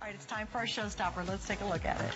All right, it's time for our showstopper. Let's take a look at it.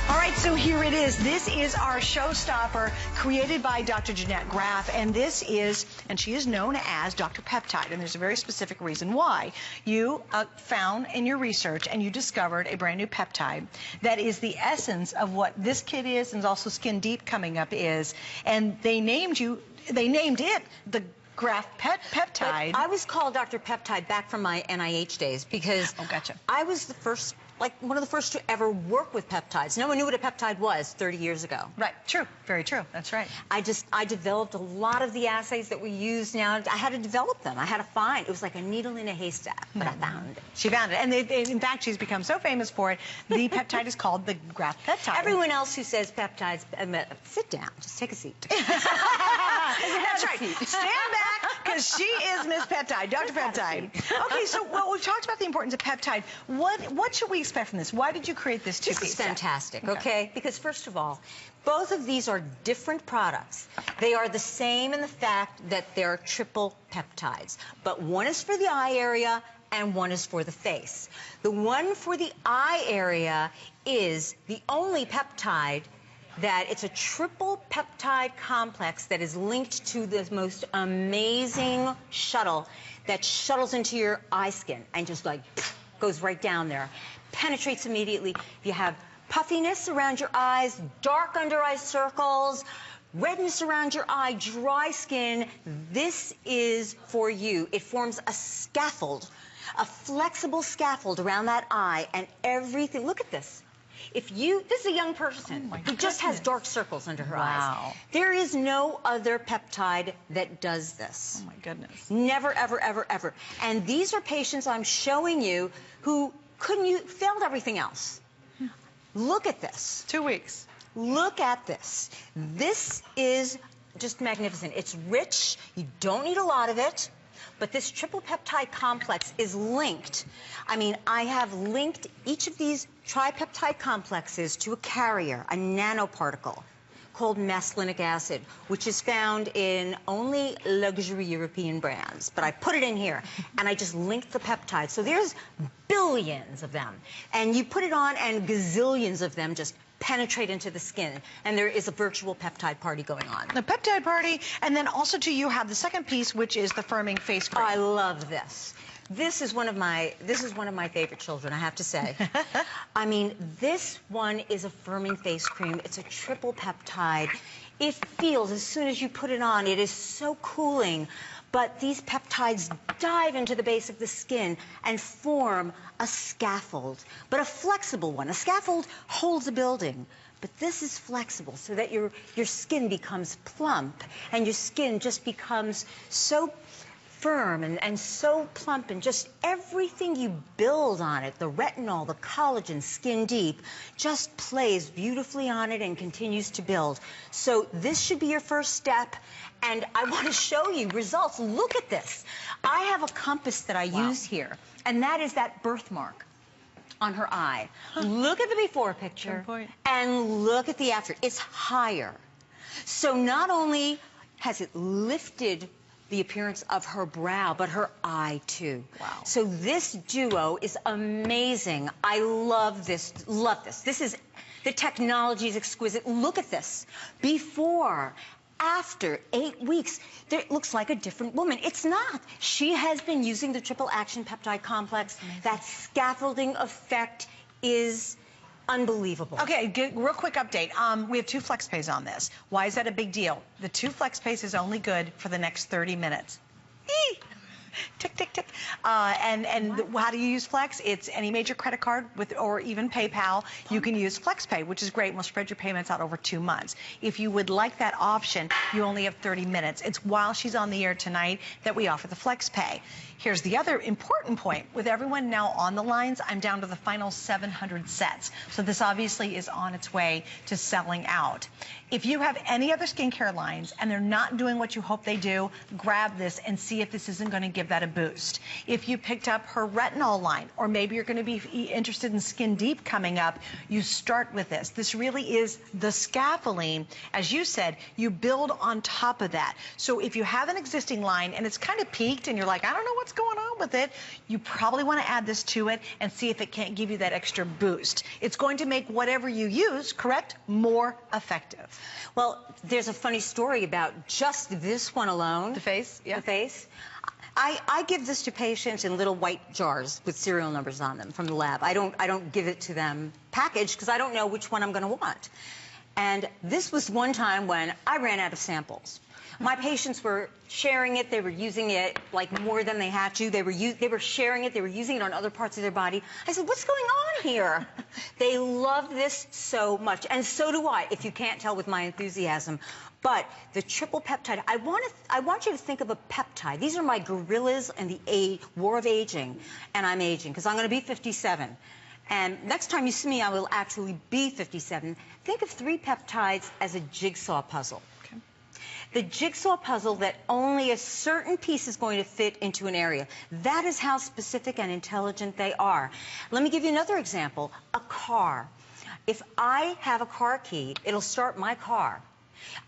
All right, so here it is. This is our showstopper created by Dr. Jeannette Graf, and this is, and she is known as Dr. Peptide, and there's a very specific reason why. You found in your research and you discovered a brand new peptide that is the essence of what this kit is and also Skin Deep coming up is, and they named it the Graf Peptide. But I was called Dr. Peptide back from my NIH days because I was the first, one of the first to ever work with peptides. No one knew what a peptide was 30 years ago. Right, true, very true, that's right. I developed a lot of the assays that we use now. I had to develop them. I had to find, it was like a needle in a haystack, but I found it. She found it, and in fact, she's become so famous for it, the peptide is called the Graf Peptide. Everyone else who says peptides, sit down, just take a seat. That's right, stand back, because she is Miss Peptide, Dr. Peptide. Okay, so well, we've talked about the importance of peptide. What should we expect from this? Why did you create this two-piece? This is fantastic, okay? Because first of all, both of these are different products. They are the same in the fact that they're triple peptides, but one is for the eye area and one is for the face. The one for the eye area is the only peptide that it's a triple peptide complex that is linked to the most amazing shuttle that shuttles into your eye skin and just like goes right down there, penetrates immediately. If you have puffiness around your eyes, dark under eye circles, redness around your eye, dry skin, this is for you. It forms a scaffold, a flexible scaffold around that eye and everything. Look at this. This is a young person who just has dark circles under her eyes. There is no other peptide that does this. Oh my goodness. Never, ever, ever, ever. And these are patients I'm showing you who failed everything else. Look at this. 2 weeks. Look at this. This is just magnificent. It's rich. You don't need a lot of it. But this triple peptide complex is linked. I mean, I have linked each of these tripeptide complexes to a carrier, a nanoparticle called mesylinic acid, which is found in only luxury European brands. But I put it in here, and I just linked the peptide. So there's billions of them. And you put it on, and gazillions of them just penetrate into the skin, and there is a virtual peptide party going on. The peptide party, and then also too, you have the second piece, which is the firming face cream. I love this. This is one of my favorite children, I have to say. I mean, this one is a firming face cream. It's a triple peptide. It feels, as soon as you put it on, it is so cooling. But these peptides dive into the base of the skin and form a scaffold, but a flexible one. A scaffold holds a building, but this is flexible so that your skin becomes plump and your skin just becomes so firm and so plump, and just everything you build on it, the retinol, the collagen, Skin Deep, just plays beautifully on it and continues to build. So this should be your first step, and I want to show you results. Look at this. I have a compass that I use here, and that is that birthmark on her eye. Look at the before picture and look at the after. It's higher. So not only has it lifted the appearance of her brow, but her eye too. Wow. So this duo is amazing. I love this, love this. The technology is exquisite. Look at this. Before, after 8 weeks, it looks like a different woman. It's not. She has been using the triple action peptide complex. Amazing. That scaffolding effect is unbelievable. Okay, real quick update. We have 2 flex pays on this. Why is that a big deal? The 2 flex pays is only good for the next 30 minutes. Eee! Tick, tick, tick. And how do you use Flex? It's any major credit card or even PayPal. You can use FlexPay, which is great. We'll spread your payments out over 2 months. If you would like that option, you only have 30 minutes. It's while she's on the air tonight that we offer the FlexPay. Here's the other important point. With everyone now on the lines, I'm down to the final 700 sets. So this obviously is on its way to selling out. If you have any other skincare lines and they're not doing what you hope they do, grab this and see if this isn't going to give give that a boost. If you picked up her retinol line, or maybe you're going to be interested in Skin Deep coming up, you start with this. This really is the scaffolding. As you said, you build on top of that. So if you have an existing line and it's kind of peaked and you're like, I don't know what's going on with it, you probably want to add this to it and see if it can't give you that extra boost. It's going to make whatever you use, correct, more effective. Well, there's a funny story about just this one alone. The face? Yeah. The face. I give this to patients in little white jars with serial numbers on them from the lab. I don't give it to them packaged because I don't know which one I'm going to want. And this was one time when I ran out of samples. My patients were sharing it. They were using it like more than they had to. They were sharing it. They were using it on other parts of their body. I said, what's going on here? They love this so much, and so do I, if you can't tell with my enthusiasm. But the triple peptide, I want you to think of a peptide. These are my gorillas and the war of aging, and I'm aging because I'm going to be 57. And next time you see me, I will actually be 57. Think of 3 peptides as a jigsaw puzzle. Okay. The jigsaw puzzle that only a certain piece is going to fit into an area. That is how specific and intelligent they are. Let me give you another example. A car. If I have a car key, it'll start my car.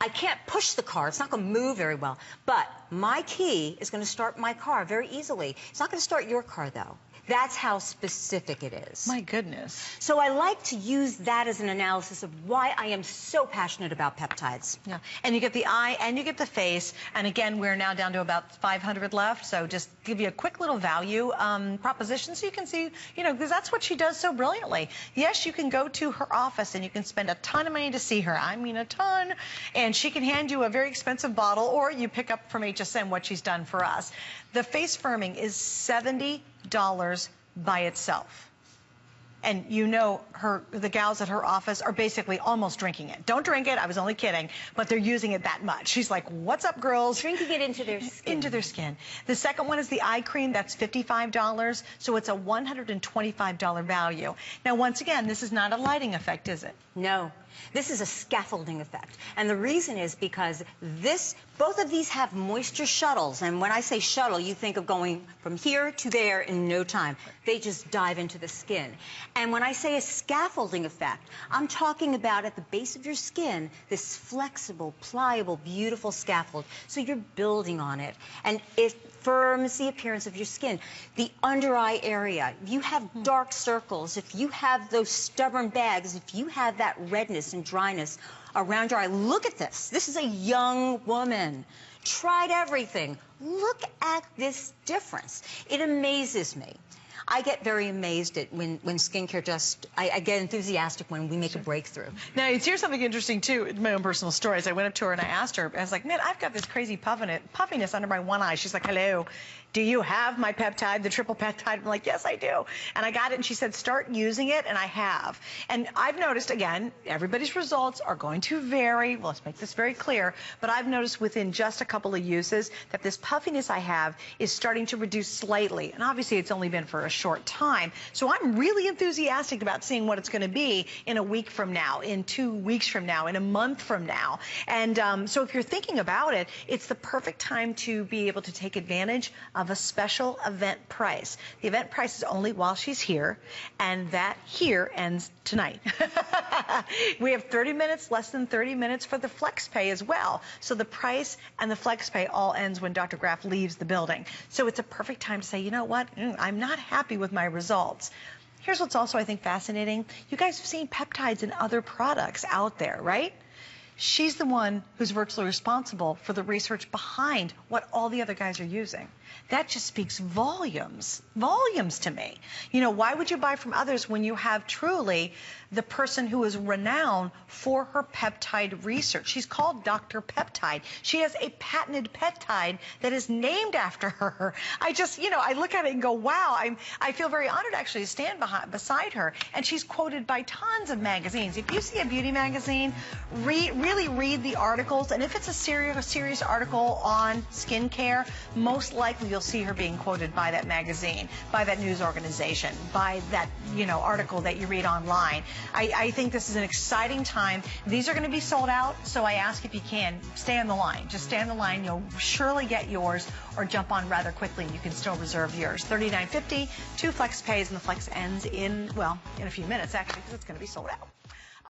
I can't push the car. It's not going to move very well. But my key is going to start my car very easily. It's not going to start your car, though. That's how specific it is. My goodness. So I like to use that as an analysis of why I am so passionate about peptides. Yeah, and you get the eye and you get the face. And again, we're now down to about 500 left. So just give you a quick little value proposition so you can see, you know, because that's what she does so brilliantly. Yes, you can go to her office and you can spend a ton of money to see her. I mean, a ton. And she can hand you a very expensive bottle, or you pick up from HSN what she's done for us. The face firming is $70 by itself. And you know the gals at her office are basically almost drinking it. Don't drink it, I was only kidding, but they're using it that much. She's like, what's up, girls? Drinking it into their skin. Into their skin. The second one is the eye cream, that's $55, so it's a $125 value. Now, once again, this is not a lighting effect, is it? No. This is a scaffolding effect. And the reason is because both of these have moisture shuttles. And when I say shuttle, you think of going from here to there in no time. They just dive into the skin. And when I say a scaffolding effect, I'm talking about at the base of your skin, this flexible, pliable, beautiful scaffold. So you're building on it. And it firms the appearance of your skin. The under eye area, if you have dark circles, if you have those stubborn bags, if you have that redness and dryness around your eye, look at this. This is a young woman. Tried everything. Look at this difference. It amazes me. I get very amazed at when skincare I get enthusiastic when we make a breakthrough. Now, here's something interesting, too, in my own personal stories. I went up to her and I asked her, I was like, man, I've got this crazy puffiness under my one eye. She's like, hello, do you have my peptide, the triple peptide? I'm like, yes, I do. And I got it, and she said, start using it, and I have. And I've noticed, again, everybody's results are going to vary. Well, let's make this very clear. But I've noticed within just a couple of uses that this puffiness I have is starting to reduce slightly. And obviously, it's only been for a short time. So I'm really enthusiastic about seeing what it's going to be in a week from now, in 2 weeks from now, in a month from now. And so if you're thinking about it, it's the perfect time to be able to take advantage of a special event price. The event price is only while she's here, and that here ends tonight. We have 30 minutes, less than 30 minutes for the flex pay as well. So the price and the flex pay all ends when Dr. Graf leaves the building. So it's a perfect time to say, you know what, I'm not happy with my results. Here's what's also, I think, fascinating. You guys have seen peptides in other products out there, right? She's the one who's virtually responsible for the research behind what all the other guys are using. That just speaks volumes to me. You know, why would you buy from others when you have truly the person who is renowned for her peptide research? She's called Dr. Peptide. She has a patented peptide that is named after her. I just, you know, I look at it and go, wow, I feel very honored actually to stand beside her. And she's quoted by tons of magazines. If you see a beauty magazine, really really read the articles, and if it's a serious article on skincare, most likely you'll see her being quoted by that magazine, by that news organization, by that, you know, article that you read online. I think this is an exciting time. These are going to be sold out, so I ask if you can, stay on the line. Just stay on the line. You'll surely get yours, or jump on rather quickly and you can still reserve yours. $39.50, 2 flex pays, and the flex ends in, well, in a few minutes actually, because it's going to be sold out.